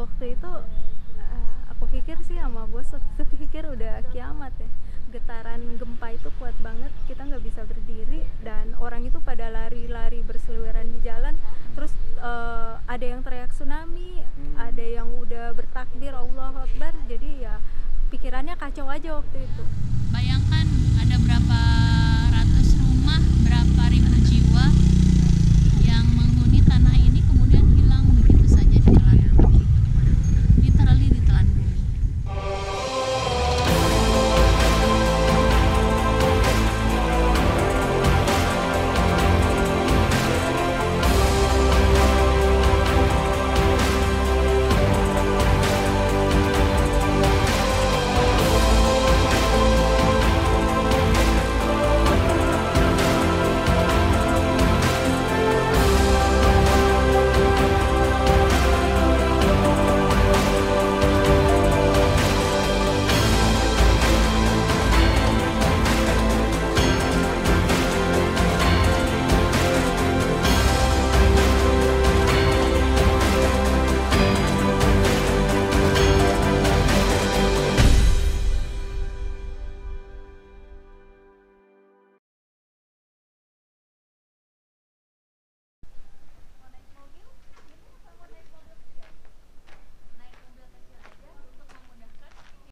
Waktu itu aku pikir sih sama bos, waktu itu pikir udah kiamat ya. Getaran gempa itu kuat banget, kita nggak bisa berdiri dan orang itu pada lari-lari berseliweran di jalan. Terus ada yang teriak tsunami, ada yang udah bertakbir Allahu Akbar. Jadi ya pikirannya kacau aja waktu itu. Bayangkan ada berapa ratus rumah, berapa ribu jiwa yang menghuni tanah ini kemudian hilang begitu saja ditelan bumi. Literally ditelan bumi.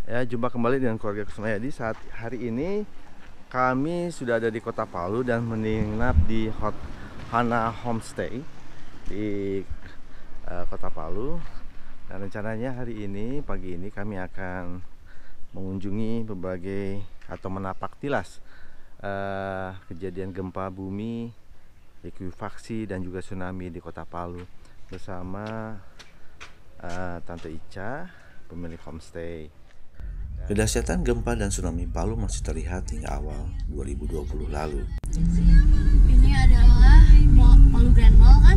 Ya, jumpa kembali dengan keluarga Kusmayadi. Saat hari ini kami sudah ada di Kota Palu dan menginap di Hana Homestay di Kota Palu. Dan rencananya hari ini, pagi ini kami akan mengunjungi berbagai atau menapak tilas kejadian gempa bumi, likuifaksi dan juga tsunami di Kota Palu bersama Tante Ica, pemilik homestay. Kedahsyatan gempa dan tsunami Palu masih terlihat hingga awal 2020 lalu. Ini adalah Palu Grand Mall kan?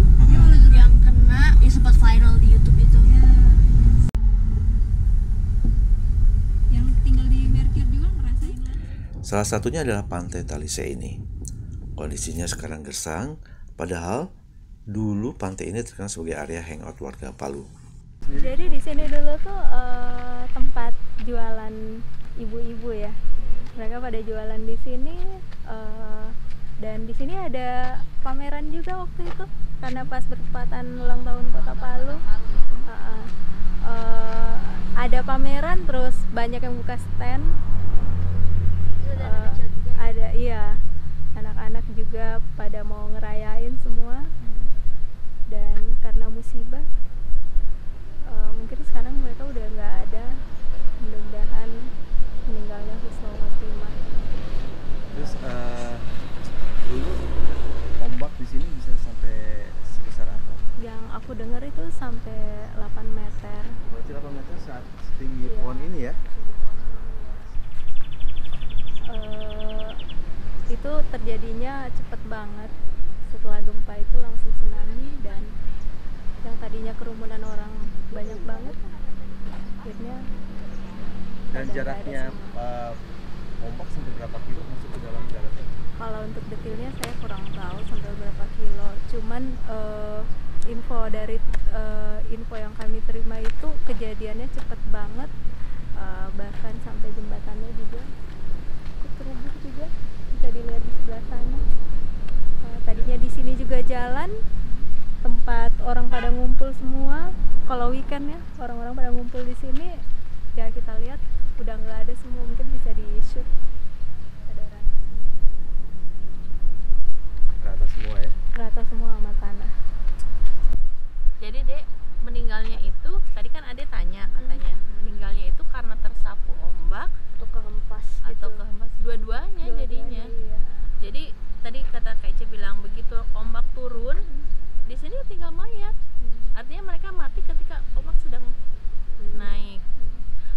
Yang kena, sempat viral di YouTube itu. Yang tinggal di Mercure juga ngerasain lah. Salah satunya adalah Pantai Talise ini. Kondisinya sekarang gersang, padahal dulu pantai ini terkenal sebagai area hangout warga Palu. Jadi di sini dulu tuh tempat jualan ibu-ibu ya. Mereka pada jualan di sini dan di sini ada pameran juga waktu itu karena pas bertepatan ulang tahun Kota Palu. Ada pameran, terus banyak yang buka stand. Ada iya, anak-anak juga pada mau ngerayain semua. Dan karena musibah mungkin sekarang mereka udah nggak ada, mudah-mudahan meninggalnya husnul khotimah. Terus dulu ombak di sini bisa sampai sebesar apa? Yang aku dengar itu sampai 8 meter. Berarti 8 meter saat setinggi pohon ini ya? Itu terjadinya cepet banget. Setelah gempa itu langsung tsunami dan yang tadinya kerumunan orang banyak banget akhirnya. Dan jaraknya ombak sampai berapa kilo masuk ke dalam daratan? Kalau untuk detailnya saya kurang tahu sampai berapa kilo, cuman info yang kami terima itu kejadiannya cepet banget, bahkan sampai jembatannya juga ikut terhubung juga, bisa dilihat di sebelah sana. Tadinya di sini juga jalan, tempat orang pada ngumpul semua. Kalau weekend ya, orang-orang pada ngumpul di sini, ya kita lihat udah nggak ada semua, mungkin bisa di shoot. Ada Rata semua ya? rata semua sama tanah. Jadi Dek, meninggalnya itu tadi kan Ade tanya katanya meninggalnya itu karena tersapu ombak Untuk kehempas atau kehempas dua-duanya jadinya. Iya. Jadi tadi kata Kak Ica bilang begitu ombak turun di sini tinggal mayat. Artinya mereka mati ketika ombak sedang naik.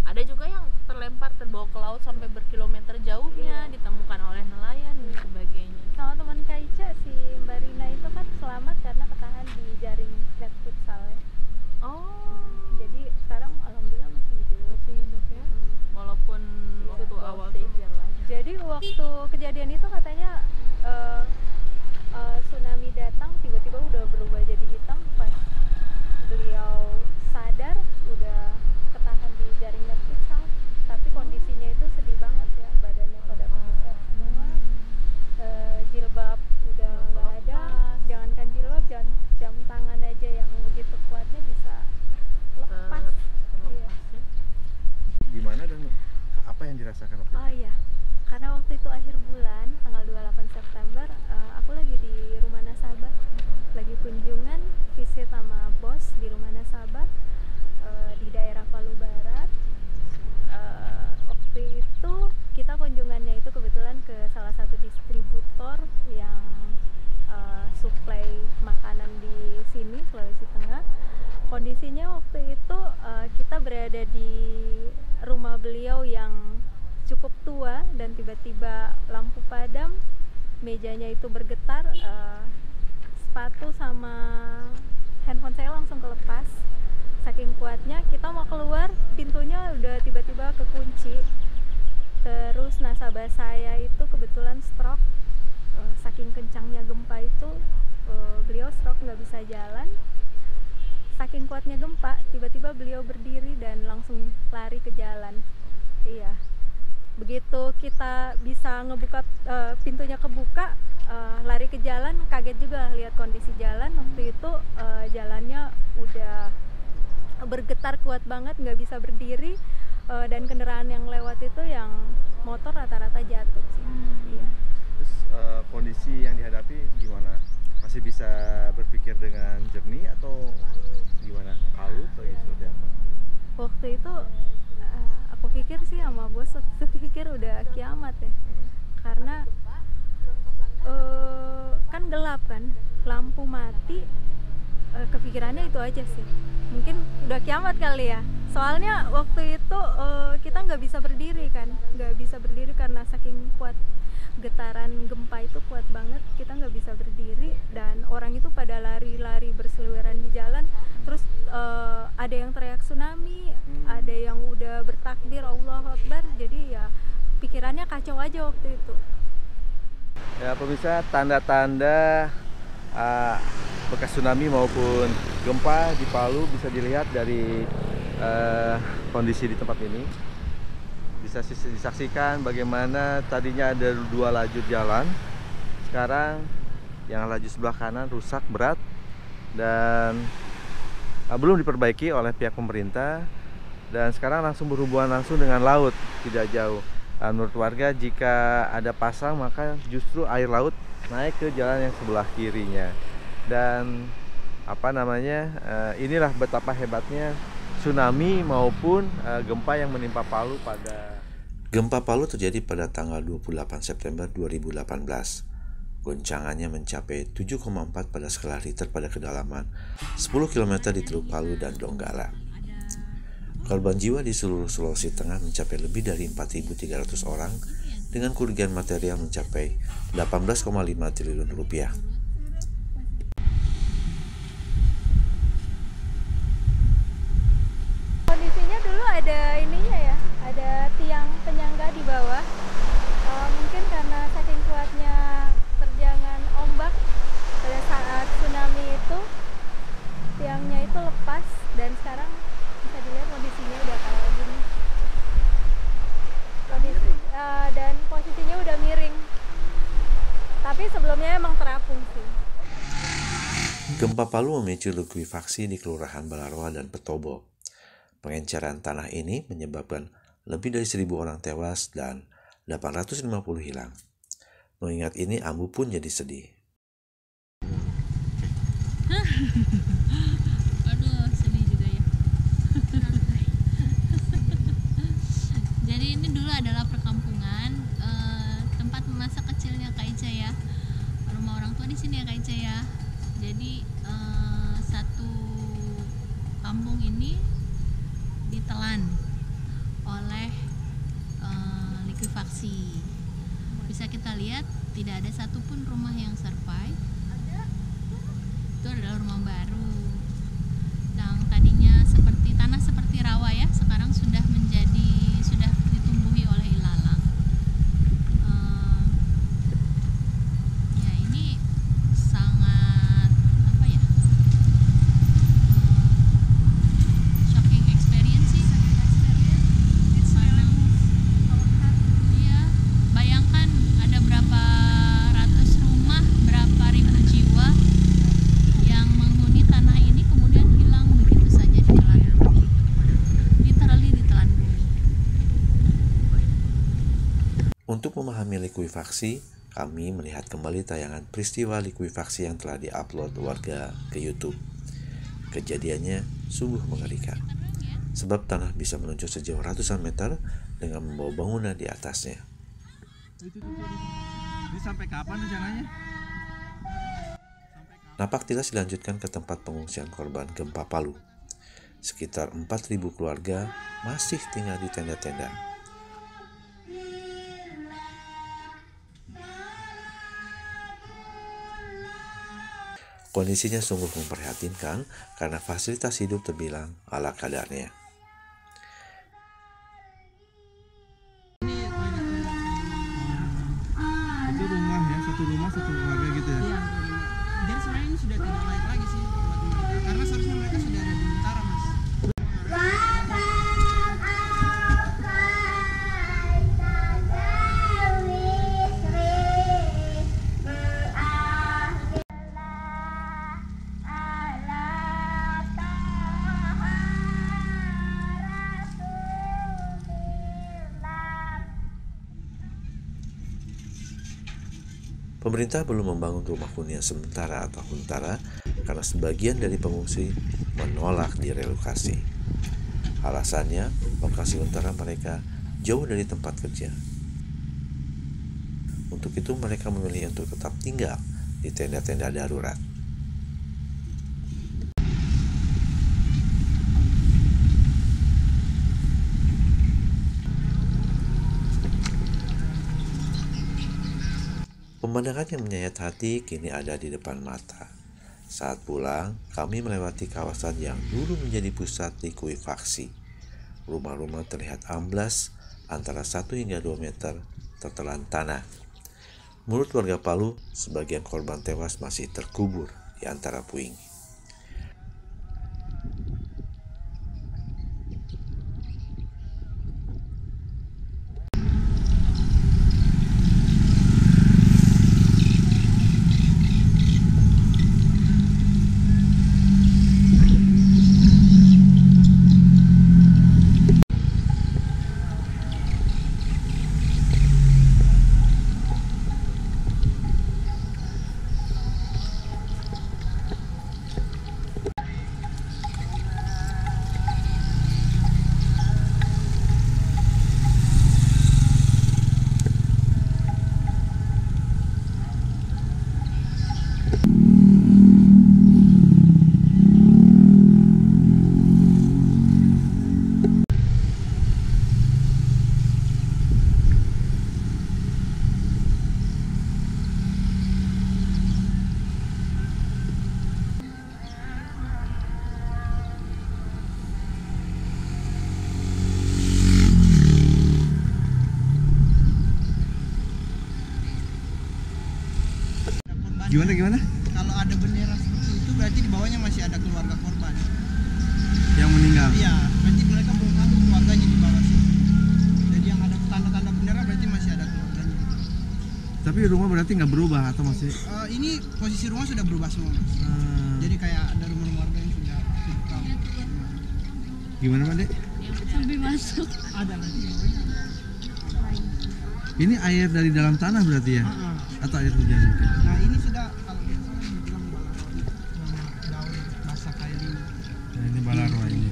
Ada juga yang terlempar terbawa ke laut sampai berkilometer jauhnya, ditemukan oleh nelayan dan sebagainya. Sama teman Kak Ica, si Mbak Rina itu kan selamat karena ketahan di jaring net futsal ya. Oh, Jadi sekarang alhamdulillah masih hidup. masih hidup ya. Walaupun waktu awal tuh Jadi waktu kejadian itu katanya tsunami datang tiba-tiba udah berubah jadi hitam. Pas beliau sadar itu akhir bulan tanggal 28 September aku lagi di rumah nasabah, lagi kunjungan visit sama bos di rumah nasabah di daerah Palu Barat. Waktu itu kita kunjungannya itu kebetulan ke salah satu distributor yang suplai makanan di sini, Sulawesi Tengah. Kondisinya waktu itu kita berada di rumah beliau yang cukup tua dan tiba-tiba lampu padam, mejanya itu bergetar, sepatu sama handphone saya langsung kelepas. Saking kuatnya kita mau keluar, pintunya udah tiba-tiba kekunci. Terus nasabah saya itu kebetulan stroke, saking kencangnya gempa itu beliau stroke, nggak bisa jalan. Saking kuatnya gempa, tiba-tiba beliau berdiri dan langsung lari ke jalan. Iya, begitu kita bisa ngebuka pintunya kebuka, lari ke jalan, kaget juga lihat kondisi jalan. Waktu itu jalannya udah bergetar kuat banget, nggak bisa berdiri, dan kendaraan yang lewat itu yang motor rata-rata jatuh sih. Iya. Terus kondisi yang dihadapi gimana? Masih bisa berpikir dengan jernih atau gimana? Halu atau seperti apa? Waktu itu aku pikir sih sama bos, waktu itu pikir udah kiamat ya. Karena kan gelap kan, lampu mati, kepikirannya itu aja sih. Mungkin udah kiamat kali ya. Soalnya waktu itu kita nggak bisa berdiri kan, nggak bisa berdiri karena saking kuat getaran gempa itu, kuat banget. Kita nggak bisa berdiri dan orang itu pada lari-lari berseliweran di jalan. Terus ada yang teriak tsunami, ada yang udah bertakbir Allahu Akbar. Jadi ya pikirannya kacau aja waktu itu. Ya pemirsa, tanda-tanda bekas tsunami maupun gempa di Palu bisa dilihat dari kondisi di tempat ini. Bisa disaksikan bagaimana tadinya ada 2 lajur jalan, sekarang yang lajur sebelah kanan rusak berat dan belum diperbaiki oleh pihak pemerintah, dan sekarang langsung berhubungan langsung dengan laut tidak jauh. Menurut warga, jika ada pasang maka justru air laut naik ke jalan yang sebelah kirinya. Dan inilah betapa hebatnya tsunami maupun gempa yang menimpa Palu pada Gempa Palu terjadi pada tanggal 28 September 2018. Goncangannya mencapai 7,4 pada skala Richter pada kedalaman 10 km di Teluk Palu dan Donggala. Korban jiwa di seluruh Sulawesi Tengah mencapai lebih dari 4.300 orang dengan kerugian material mencapai 18,5 triliun rupiah. Kondisinya dulu ada ininya ya, ada tiang penyangga di bawah. Mungkin karena saking kuatnya terjangan ombak pada saat tsunami itu, tiangnya itu lepas dan sekarang bisa dilihat kondisinya udah kayak gini. Dan posisinya udah miring. Tapi sebelumnya emang terapung sih. Gempa Palu memicu likuifaksi di Kelurahan Balaroa dan Petobo. Pengenceran tanah ini menyebabkan lebih dari 1.000 orang tewas dan 850 hilang. Mengingat ini, Ambu pun jadi sedih. Aduh, sedih juga ya. Jadi ini dulu adalah perkampungan, tempat masa kecilnya Kak Ica ya. Rumah orang tua di sini ya Kak Ica ya. Jadi satu kampung ini ditelan oleh likuifaksi. Bisa kita lihat tidak ada satupun rumah yang survive. Itu adalah rumah baru yang tadinya seperti tanah seperti rawa ya, sekarang sudah ditumbuhi oleh ilalang. Ya ini sangat shocking experience sih. Iya, bayangkan ada berapa ratus rumah, berapa ribu jiwa yang menghuni tanah memahami likuifaksi, kami melihat kembali tayangan peristiwa likuifaksi yang telah diupload warga ke YouTube. Kejadiannya sungguh mengerikan, sebab tanah bisa meluncur sejauh ratusan meter dengan membawa bangunan di atasnya. Ini sampai kapan rencananya? Napak tilas dilanjutkan ke tempat pengungsian korban gempa Palu. Sekitar 4.000 keluarga masih tinggal di tenda-tenda. Kondisinya sungguh memprihatinkan karena fasilitas hidup terbilang ala kadarnya. Itu rumah ya, satu rumah satu keluarga gitu ya? Iya, jadi sebenarnya ini sudah tidak layak lagi sih buat mereka, karena seharusnya mereka sudah ada di utara, Mas. Pemerintah belum membangun rumah hunian sementara atau huntara karena sebagian dari pengungsi menolak direlokasi. Alasannya, lokasi huntara mereka jauh dari tempat kerja. Untuk itu mereka memilih untuk tetap tinggal di tenda-tenda darurat. Pemandangan yang menyayat hati kini ada di depan mata. Saat pulang, kami melewati kawasan yang dulu menjadi pusat likuifaksi. Rumah-rumah terlihat amblas antara 1 hingga 2 meter tertelan tanah. Menurut warga Palu, sebagian korban tewas masih terkubur di antara puing. Gimana? Kalau ada bendera seperti itu berarti di bawahnya masih ada keluarga korban. Yang meninggal? Iya, berarti mereka belum ada keluarganya di bawah situ. Jadi yang ada tanda-tanda bendera berarti masih ada keluarganya. Tapi rumah berarti nggak berubah atau masih? Ini posisi rumah sudah berubah semua, Mas. Jadi kayak ada rumah warga yang sudah tinggal. Gimana Pak Dek? Sampai masuk. Ada nanti. Ini air dari dalam tanah berarti ya? Atau air hujan mungkin? Nah ini sudah kalau biasanya dibilang balaroi, daun basah kayak ini. Nah, ini balaroi ini.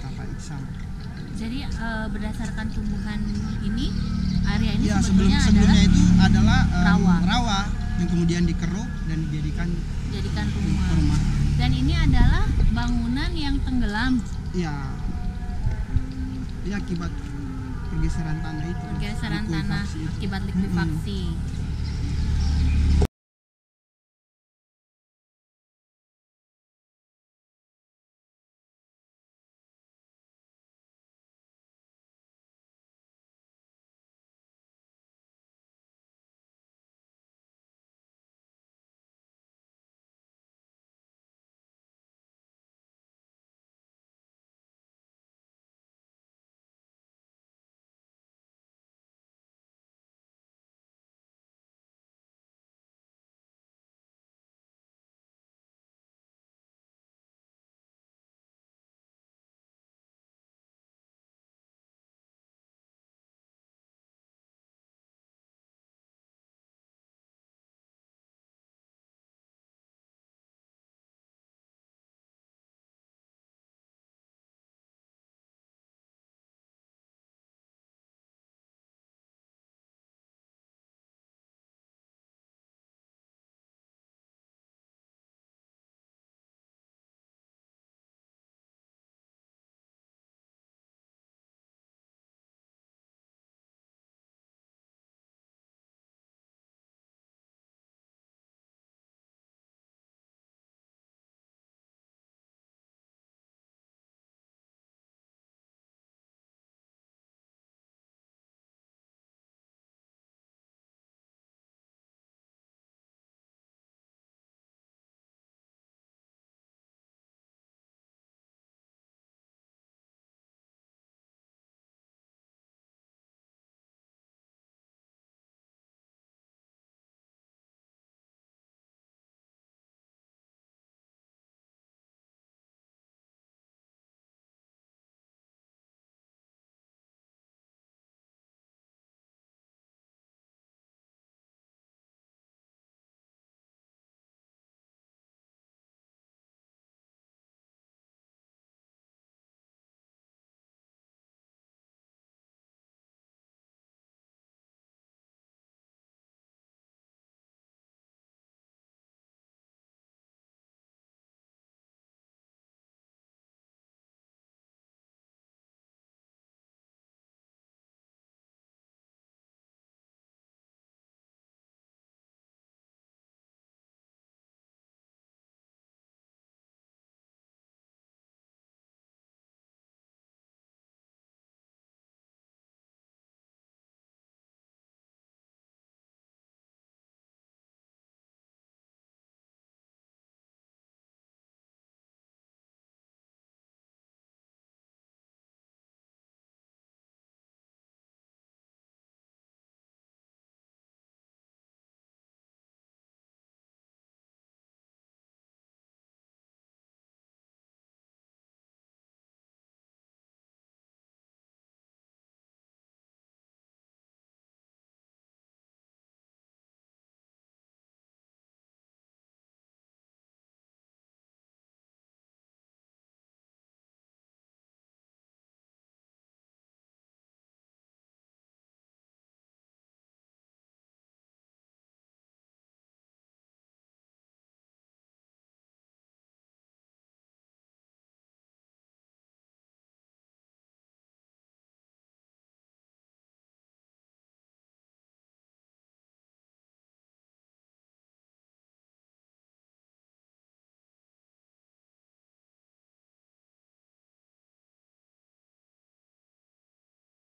Kakak Iksan. Jadi berdasarkan tumbuhan ini, area ini Ya sebetulnya sebelumnya adalah itu adalah rawa. yang kemudian dikeruk dan dijadikan rumah. rumah. Dan ini adalah bangunan yang tenggelam. Ya akibat pergeseran tanah itu. Pergeseran tanah likuifaksi itu. akibat likuifaksi.